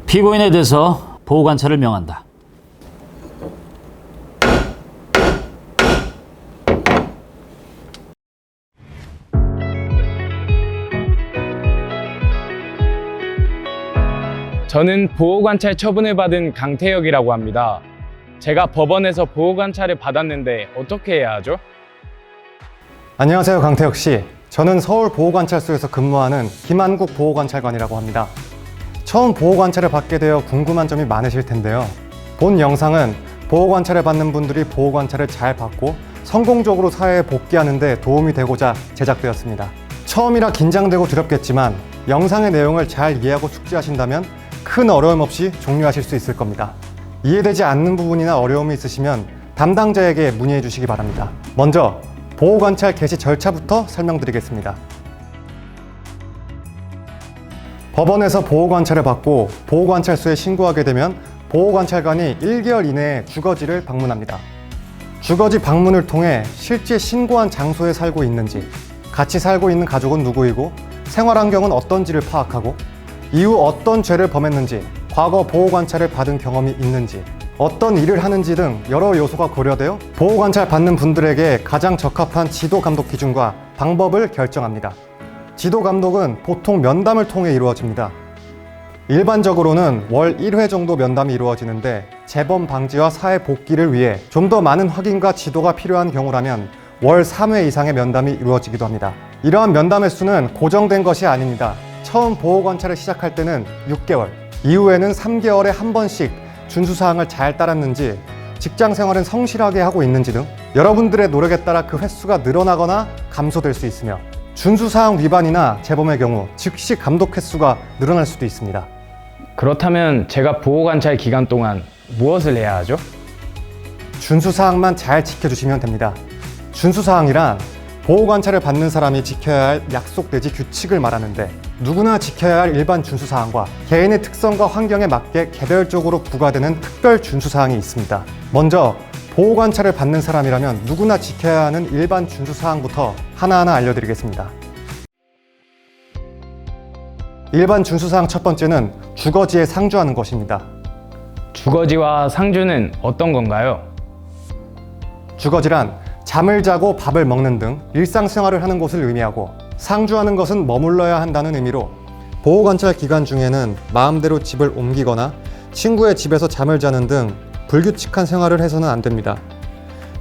피고인에 대해서 보호관찰을 명한다. 저는 보호관찰 처분을 받은 강태혁이라고 합니다. 제가 법원에서 보호관찰을 받았는데 어떻게 해야 하죠? 안녕하세요, 강태혁 씨. 저는 서울 보호관찰소에서 근무하는 김한국 보호관찰관이라고 합니다. 처음 보호관찰을 받게 되어 궁금한 점이 많으실 텐데요. 본 영상은 보호관찰을 받는 분들이 보호관찰을 잘 받고 성공적으로 사회에 복귀하는 데 도움이 되고자 제작되었습니다. 처음이라 긴장되고 두렵겠지만 영상의 내용을 잘 이해하고 숙지하신다면 큰 어려움 없이 종료하실 수 있을 겁니다. 이해되지 않는 부분이나 어려움이 있으시면 담당자에게 문의해 주시기 바랍니다. 먼저 보호관찰 개시 절차부터 설명드리겠습니다. 법원에서 보호관찰을 받고 보호관찰소에 신고하게 되면 보호관찰관이 1개월 이내에 주거지를 방문합니다. 주거지 방문을 통해 실제 신고한 장소에 살고 있는지, 같이 살고 있는 가족은 누구이고 생활환경은 어떤지를 파악하고 이후 어떤 죄를 범했는지, 과거 보호관찰을 받은 경험이 있는지, 어떤 일을 하는지 등 여러 요소가 고려되어 보호관찰 받는 분들에게 가장 적합한 지도감독 기준과 방법을 결정합니다. 지도감독은 보통 면담을 통해 이루어집니다. 일반적으로는 월 1회 정도 면담이 이루어지는데 재범 방지와 사회 복귀를 위해 좀 더 많은 확인과 지도가 필요한 경우라면 월 3회 이상의 면담이 이루어지기도 합니다. 이러한 면담의 수는 고정된 것이 아닙니다. 처음 보호관찰을 시작할 때는 6개월, 이후에는 3개월에 한 번씩 준수사항을 잘 따랐는지, 직장 생활은 성실하게 하고 있는지 등 여러분들의 노력에 따라 그 횟수가 늘어나거나 감소될 수 있으며 준수사항 위반이나 재범의 경우 즉시 감독 횟수가 늘어날 수도 있습니다. 그렇다면 제가 보호관찰 기간 동안 무엇을 해야 하죠? 준수사항만 잘 지켜주시면 됩니다. 준수사항이란 보호관찰을 받는 사람이 지켜야 할 약속 내지 규칙을 말하는데 누구나 지켜야 할 일반 준수사항과 개인의 특성과 환경에 맞게 개별적으로 부과되는 특별 준수사항이 있습니다. 먼저 보호관찰을 받는 사람이라면 누구나 지켜야 하는 일반 준수사항부터 하나하나 알려드리겠습니다. 일반 준수사항 첫 번째는 주거지에 상주하는 것입니다. 주거지와 상주는 어떤 건가요? 주거지란 잠을 자고 밥을 먹는 등 일상생활을 하는 곳을 의미하고, 상주하는 것은 머물러야 한다는 의미로 보호관찰 기간 중에는 마음대로 집을 옮기거나 친구의 집에서 잠을 자는 등 불규칙한 생활을 해서는 안 됩니다.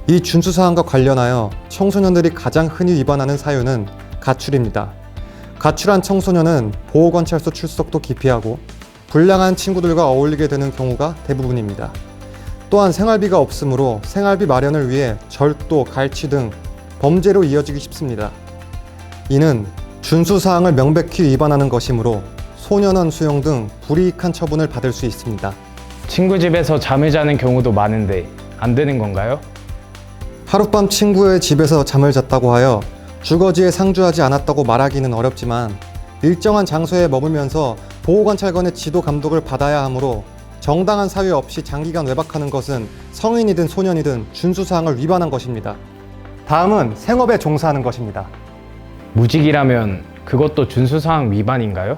이 준수사항과 관련하여 청소년들이 가장 흔히 위반하는 사유는 가출입니다. 가출한 청소년은 보호관찰소 출석도 기피하고 불량한 친구들과 어울리게 되는 경우가 대부분입니다. 또한 생활비가 없으므로 생활비 마련을 위해 절도, 갈취 등 범죄로 이어지기 쉽습니다. 이는 준수사항을 명백히 위반하는 것이므로 소년원 수용 등 불이익한 처분을 받을 수 있습니다. 친구 집에서 잠을 자는 경우도 많은데 안 되는 건가요? 하룻밤 친구의 집에서 잠을 잤다고 하여 주거지에 상주하지 않았다고 말하기는 어렵지만 일정한 장소에 머물면서 보호관찰관의 지도 감독을 받아야 하므로 정당한 사유 없이 장기간 외박하는 것은 성인이든 소년이든 준수사항을 위반한 것입니다. 다음은 생업에 종사하는 것입니다. 무직이라면 그것도 준수사항 위반인가요?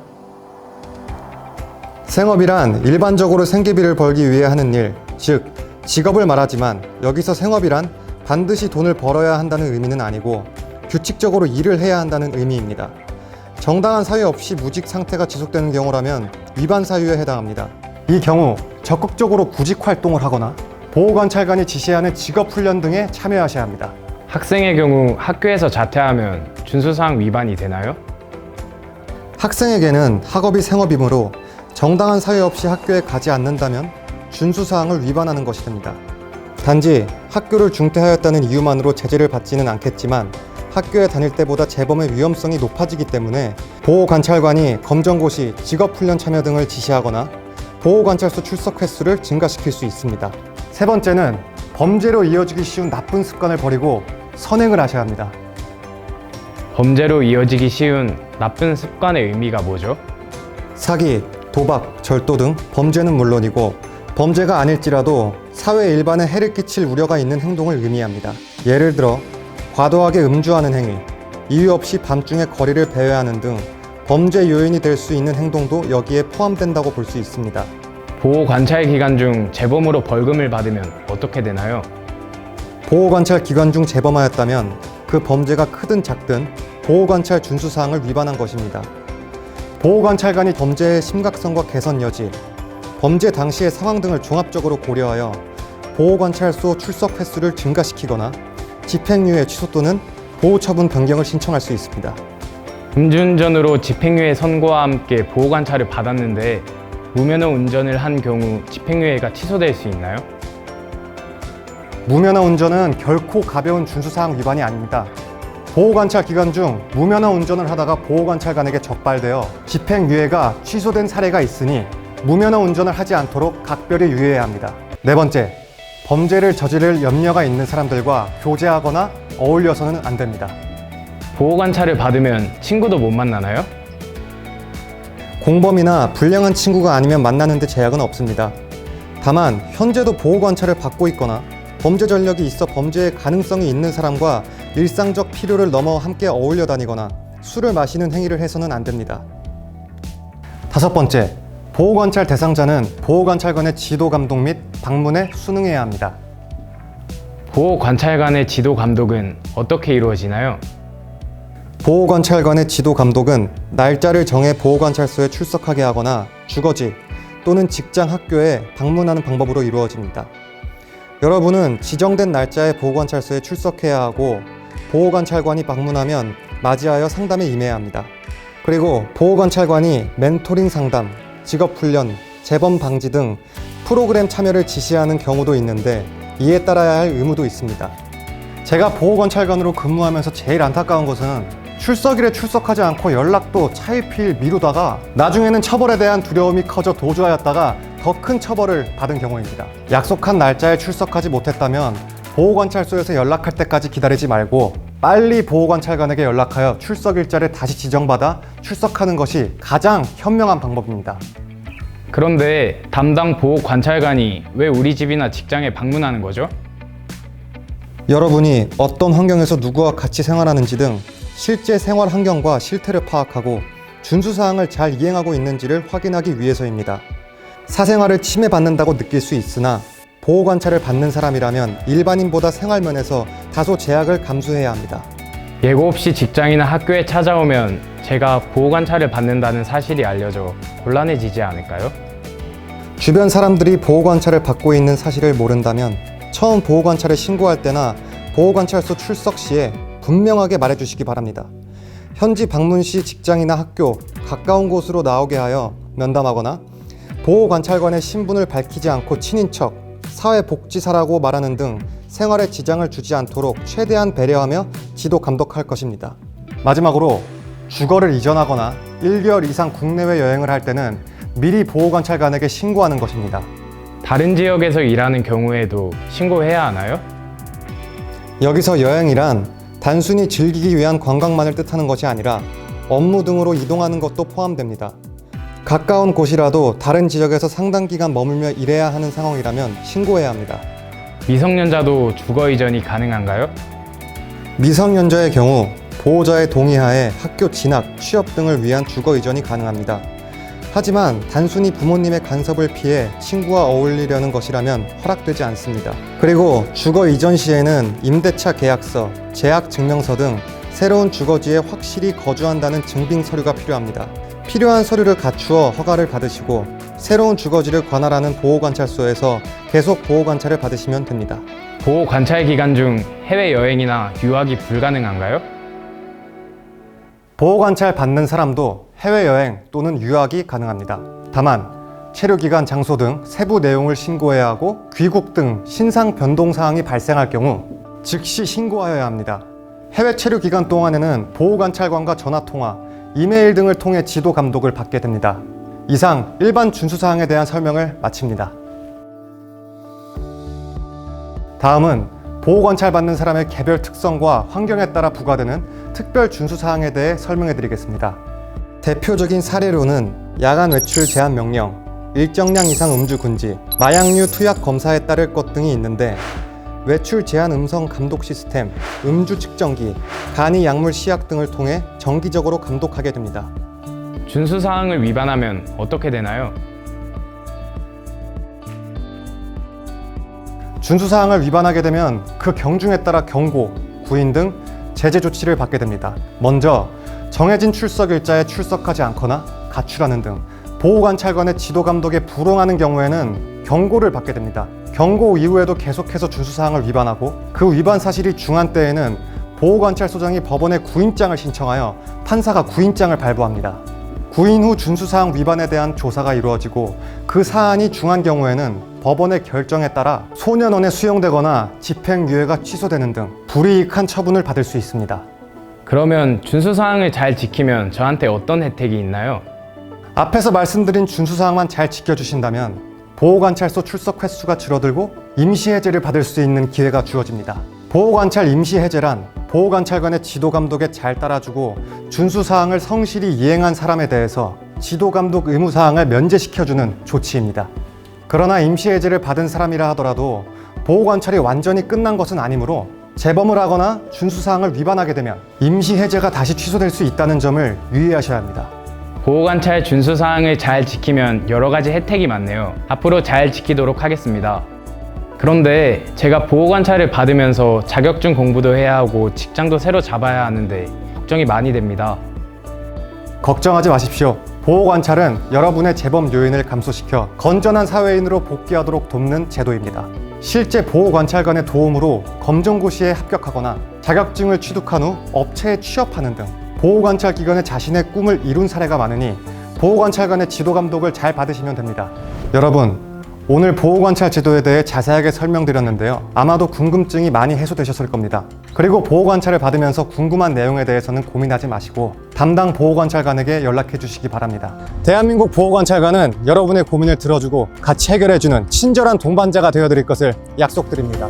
생업이란 일반적으로 생계비를 벌기 위해 하는 일, 즉 직업을 말하지만 여기서 생업이란 반드시 돈을 벌어야 한다는 의미는 아니고 규칙적으로 일을 해야 한다는 의미입니다. 정당한 사유 없이 무직 상태가 지속되는 경우라면 위반 사유에 해당합니다. 이 경우 적극적으로 구직 활동을 하거나 보호관찰관이 지시하는 직업훈련 등에 참여하셔야 합니다. 학생의 경우 학교에서 자퇴하면 준수사항 위반이 되나요? 학생에게는 학업이 생업이므로 정당한 사유 없이 학교에 가지 않는다면 준수사항을 위반하는 것이 됩니다. 단지 학교를 중퇴하였다는 이유만으로 제재를 받지는 않겠지만 학교에 다닐 때보다 재범의 위험성이 높아지기 때문에 보호관찰관이 검정고 시 직업훈련 참여 등을 지시하거나 보호관찰소 출석 횟수를 증가시킬 수 있습니다. 세 번째는 범죄로 이어지기 쉬운 나쁜 습관을 버리고 선행을 하셔야 합니다. 범죄로 이어지기 쉬운 나쁜 습관의 의미가 뭐죠? 사기, 도박, 절도 등 범죄는 물론이고 범죄가 아닐지라도 사회 일반에 해를 끼칠 우려가 있는 행동을 의미합니다. 예를 들어 과도하게 음주하는 행위, 이유 없이 밤중에 거리를 배회하는 등 범죄 요인이 될 수 있는 행동도 여기에 포함된다고 볼 수 있습니다. 보호 관찰 기간 중 재범으로 벌금을 받으면 어떻게 되나요? 보호관찰 기간 중 재범하였다면 그 범죄가 크든 작든 보호관찰 준수사항을 위반한 것입니다. 보호관찰관이 범죄의 심각성과 개선 여지, 범죄 당시의 상황 등을 종합적으로 고려하여 보호관찰소 출석 횟수를 증가시키거나 집행유예 취소 또는 보호처분 변경을 신청할 수 있습니다. 음주운전으로 집행유예 선고와 함께 보호관찰을 받았는데 무면허 운전을 한 경우 집행유예가 취소될 수 있나요? 무면허 운전은 결코 가벼운 준수사항 위반이 아닙니다. 보호관찰 기간 중 무면허 운전을 하다가 보호관찰관에게 적발되어 집행유예가 취소된 사례가 있으니 무면허 운전을 하지 않도록 각별히 유의해야 합니다. 네 번째, 범죄를 저지를 염려가 있는 사람들과 교제하거나 어울려서는 안 됩니다. 보호관찰을 받으면 친구도 못 만나나요? 공범이나 불량한 친구가 아니면 만나는 데 제약은 없습니다. 다만 현재도 보호관찰을 받고 있거나 범죄 전력이 있어 범죄의 가능성이 있는 사람과 일상적 필요를 넘어 함께 어울려 다니거나 술을 마시는 행위를 해서는 안 됩니다. 다섯 번째, 보호관찰 대상자는 보호관찰관의 지도 감독 및 방문에 순응해야 합니다. 보호관찰관의 지도 감독은 어떻게 이루어지나요? 보호관찰관의 지도 감독은 날짜를 정해 보호관찰소에 출석하게 하거나 주거지 또는 직장 학교에 방문하는 방법으로 이루어집니다. 여러분은 지정된 날짜에 보호관찰소에 출석해야 하고 보호관찰관이 방문하면 맞이하여 상담에 임해야 합니다. 그리고 보호관찰관이 멘토링 상담, 직업훈련, 재범 방지 등 프로그램 참여를 지시하는 경우도 있는데 이에 따라야 할 의무도 있습니다. 제가 보호관찰관으로 근무하면서 제일 안타까운 것은 출석일에 출석하지 않고 연락도 차일피일 미루다가 나중에는 처벌에 대한 두려움이 커져 도주하였다가 더 큰 처벌을 받은 경우입니다. 약속한 날짜에 출석하지 못했다면 보호관찰소에서 연락할 때까지 기다리지 말고 빨리 보호관찰관에게 연락하여 출석 일자를 다시 지정받아 출석하는 것이 가장 현명한 방법입니다. 그런데 담당 보호관찰관이 왜 우리 집이나 직장에 방문하는 거죠? 여러분이 어떤 환경에서 누구와 같이 생활하는지 등 실제 생활 환경과 실태를 파악하고 준수사항을 잘 이행하고 있는지를 확인하기 위해서입니다. 사생활을 침해받는다고 느낄 수 있으나 보호관찰을 받는 사람이라면 일반인보다 생활면에서 다소 제약을 감수해야 합니다. 예고 없이 직장이나 학교에 찾아오면 제가 보호관찰을 받는다는 사실이 알려져 곤란해지지 않을까요? 주변 사람들이 보호관찰을 받고 있는 사실을 모른다면 처음 보호관찰을 신고할 때나 보호관찰소 출석 시에 분명하게 말해주시기 바랍니다. 현지 방문 시 직장이나 학교, 가까운 곳으로 나오게 하여 면담하거나 보호관찰관의 신분을 밝히지 않고 친인척, 사회복지사라고 말하는 등 생활에 지장을 주지 않도록 최대한 배려하며 지도 감독할 것입니다. 마지막으로 주거를 이전하거나 1개월 이상 국내외 여행을 할 때는 미리 보호관찰관에게 신고하는 것입니다. 다른 지역에서 일하는 경우에도 신고해야 하나요? 여기서 여행이란 단순히 즐기기 위한 관광만을 뜻하는 것이 아니라 업무 등으로 이동하는 것도 포함됩니다. 가까운 곳이라도 다른 지역에서 상당 기간 머물며 일해야 하는 상황이라면 신고해야 합니다. 미성년자도 주거 이전이 가능한가요? 미성년자의 경우 보호자의 동의하에 학교 진학, 취업 등을 위한 주거 이전이 가능합니다. 하지만 단순히 부모님의 간섭을 피해 친구와 어울리려는 것이라면 허락되지 않습니다. 그리고 주거 이전 시에는 임대차 계약서, 재학 증명서 등 새로운 주거지에 확실히 거주한다는 증빙 서류가 필요합니다. 필요한 서류를 갖추어 허가를 받으시고 새로운 주거지를 관할하는 보호관찰소에서 계속 보호관찰을 받으시면 됩니다. 보호관찰 기간 중 해외여행이나 유학이 불가능한가요? 보호관찰 받는 사람도 해외여행 또는 유학이 가능합니다. 다만 체류기간 장소 등 세부 내용을 신고해야 하고 귀국 등 신상 변동사항이 발생할 경우 즉시 신고하여야 합니다. 해외 체류 기간 동안에는 보호관찰관과 전화통화, 이메일 등을 통해 지도 감독을 받게 됩니다. 이상 일반 준수사항에 대한 설명을 마칩니다. 다음은 보호관찰 받는 사람의 개별 특성과 환경에 따라 부과되는 특별 준수사항에 대해 설명해 드리겠습니다. 대표적인 사례로는 야간 외출 제한 명령, 일정량 이상 음주 금지, 마약류 투약 검사에 따를 것 등이 있는데 외출 제한 음성 감독 시스템, 음주 측정기, 간이 약물 시약 등을 통해 정기적으로 감독하게 됩니다. 준수사항을 위반하면 어떻게 되나요? 준수사항을 위반하게 되면 그 경중에 따라 경고, 구인 등 제재 조치를 받게 됩니다. 먼저 정해진 출석 일자에 출석하지 않거나 가출하는 등 보호관찰관의 지도 감독에 불응하는 경우에는 경고를 받게 됩니다. 경고 이후에도 계속해서 준수사항을 위반하고 그 위반 사실이 중한 때에는 보호관찰소장이 법원에 구인장을 신청하여 판사가 구인장을 발부합니다. 구인 후 준수사항 위반에 대한 조사가 이루어지고 그 사안이 중한 경우에는 법원의 결정에 따라 소년원에 수용되거나 집행유예가 취소되는 등 불이익한 처분을 받을 수 있습니다. 그러면 준수사항을 잘 지키면 저한테 어떤 혜택이 있나요? 앞에서 말씀드린 준수사항만 잘 지켜주신다면 보호관찰소 출석 횟수가 줄어들고 임시해제를 받을 수 있는 기회가 주어집니다. 보호관찰 임시해제란 보호관찰관의 지도감독에 잘 따라주고 준수사항을 성실히 이행한 사람에 대해서 지도감독 의무사항을 면제시켜주는 조치입니다. 그러나 임시해제를 받은 사람이라 하더라도 보호관찰이 완전히 끝난 것은 아니므로 재범을 하거나 준수사항을 위반하게 되면 임시해제가 다시 취소될 수 있다는 점을 유의하셔야 합니다. 보호관찰 준수사항을 잘 지키면 여러 가지 혜택이 많네요. 앞으로 잘 지키도록 하겠습니다. 그런데 제가 보호관찰을 받으면서 자격증 공부도 해야 하고 직장도 새로 잡아야 하는데 걱정이 많이 됩니다. 걱정하지 마십시오. 보호관찰은 여러분의 재범 요인을 감소시켜 건전한 사회인으로 복귀하도록 돕는 제도입니다. 실제 보호관찰관의 도움으로 검정고시에 합격하거나 자격증을 취득한 후 업체에 취업하는 등 보호관찰 기관에 자신의 꿈을 이룬 사례가 많으니 보호관찰관의 지도감독을 잘 받으시면 됩니다. 여러분, 오늘 보호관찰 제도에 대해 자세하게 설명드렸는데요. 아마도 궁금증이 많이 해소되셨을 겁니다. 그리고 보호관찰을 받으면서 궁금한 내용에 대해서는 고민하지 마시고 담당 보호관찰관에게 연락해 주시기 바랍니다. 대한민국 보호관찰관은 여러분의 고민을 들어주고 같이 해결해주는 친절한 동반자가 되어드릴 것을 약속드립니다.